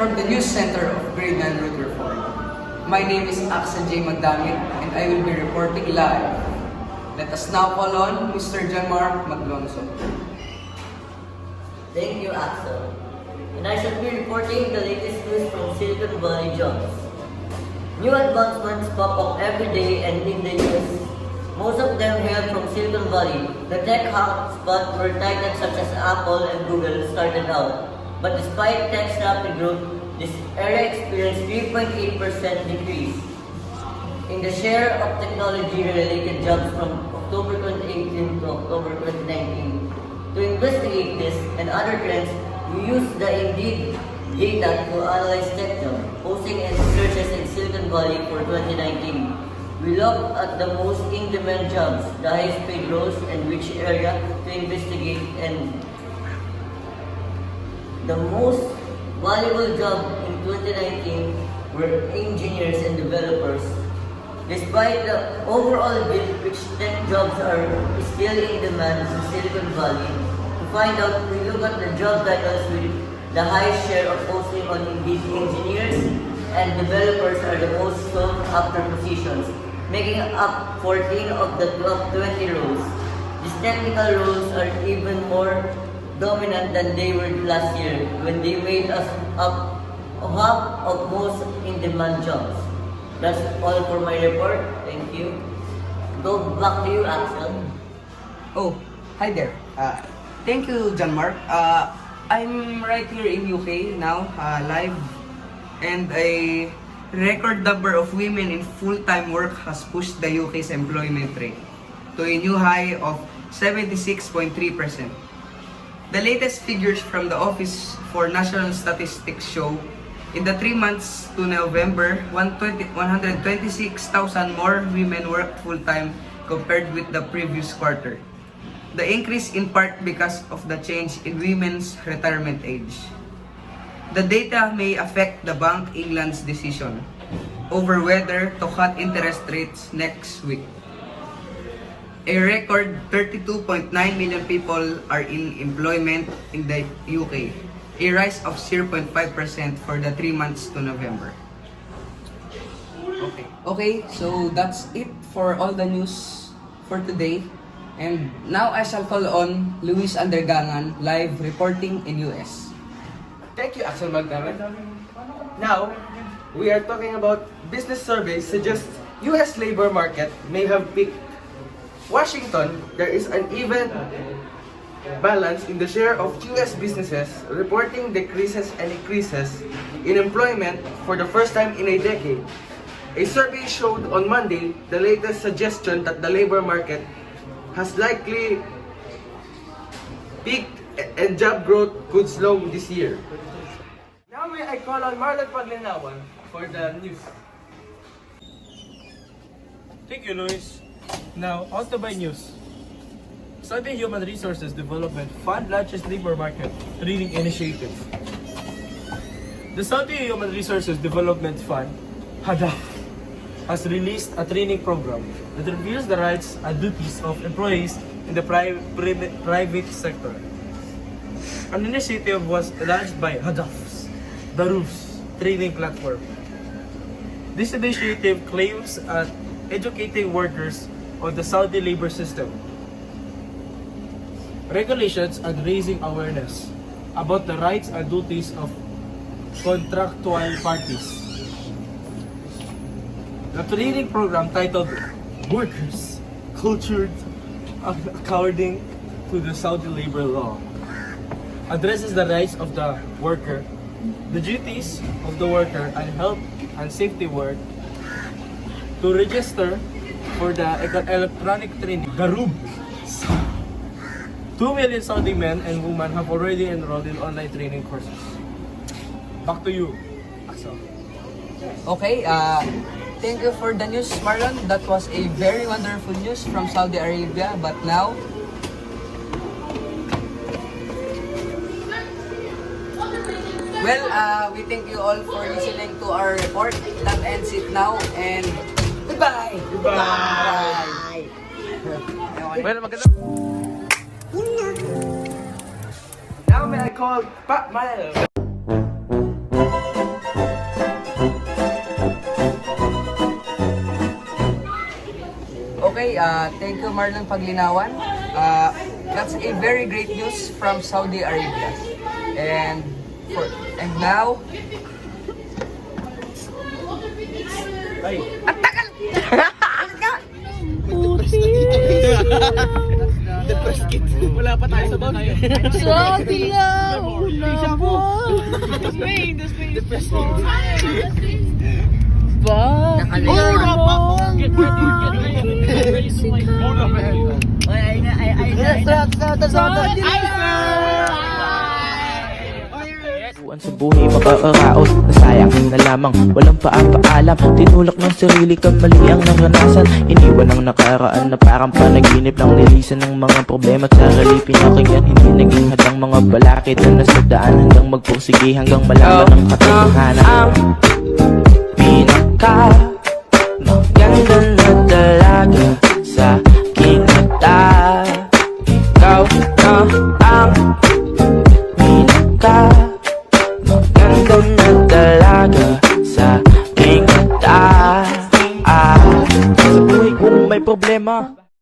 from the News Center of Grade 9 Rutherford. My name is Axel J. Magdamit and I will be reporting live. Let us now call on Mr. Janmar Maglonso. Thank you, Axel. And I shall be reporting the latest news from Silicon Valley jobs. New advancements pop up every day and in the news. Most of them hail from Silicon Valley, the tech hotspot where titans such as Apple and Google started out. But despite tech's rapid growth, this area experienced 3.8% decrease in the share of technology-related jobs from October 2018 to October 2019. To investigate this and other trends, we use the Indeed data to analyze tech job posting and searches in Silicon Valley for 2019. We looked at the most in-demand jobs, the highest paid roles, and which area to investigate, and the most valuable job in 2019 were engineers and developers. Despite the overall dip, which tech jobs are still in demand in Silicon Valley, to find out, we look at the job titles with the highest share of posting on Indeed. Engineers and developers are the most sought after positions, making up 14 of the top 20 roles. These technical roles are even more dominant than they were last year when they made us up half of most in-demand jobs. That's all for my report. Thank you. Go back to you, Axel. Oh, hi there. Thank you, Janmar. I'm right here in UK now, live, and a record number of women in full-time work has pushed the UK's employment rate to a new high of 76.3%. The latest figures from the Office for National Statistics show in the 3 months to November, 126,000 more women worked full-time compared with the previous quarter. The increase in part because of the change in women's retirement age. The data may affect the Bank of England's decision over whether to cut interest rates next week. A record 32.9 million people are in employment in the UK, a rise of 0.5% for the 3 months to November. Okay, so that's it for all the news for today. And now I shall call on Luis Andergangan, live reporting in US. Thank you, Axel Magdamit. Now, we are talking about business surveys suggest US labor market may have peaked. Washington, there is an even balance in the share of US businesses reporting decreases and increases in employment for the first time in a decade. A survey showed on Monday the latest suggestion that the labor market has likely peaked and job growth could slow this year. Now may I call on Marlon Paglinawan for the news. Thank you, Luis. Now, on to my news. Saudi Human Resources Development Fund launches labor market training initiative. The Saudi Human Resources Development Fund, HADAF, has released a training program that reveals the rights and duties of employees in the private sector. An initiative was launched by HADAF's Daruf's training platform. This initiative claims at educating workers on the Saudi labor system, regulations, and raising awareness about the rights and duties of contractual parties. The training program titled Workers Cultured According to the Saudi Labor Law addresses the rights of the worker, the duties of the worker, and health and safety work. To register for the electronic training, Garub, 2 million Saudi men and women have already enrolled in online training courses. Back to you, Axel. Okay, thank you for the news, Marlon. That was a very wonderful news from Saudi Arabia. But now, we thank you all for listening to our report. That ends it now, and goodbye. Goodbye. Well, maganda. Now may I call Pat Manuel. Okay, thank you Marlon Paglinawan. That's a very great news from Saudi Arabia. And now, Ay, wala pa tayo sa bag. Sa buhay makakaraos, nasayang na lamang, walang paapaalam. Tinulak ng sarili kang mali ang naranasan. Iniwan ang nakaraan na parang panaginip lang. Nilisan ng mga problema at sarili pinakinggan. Hindi naging hadang mga balakid na nasa daan hanggang magpursige hanggang malaman ng katotohanan. Ang pinaka maganda na dalaga sa aking mata, ikaw na ang pinaka maganda na dalaga sa aking mata. Sa buhay kong may problema,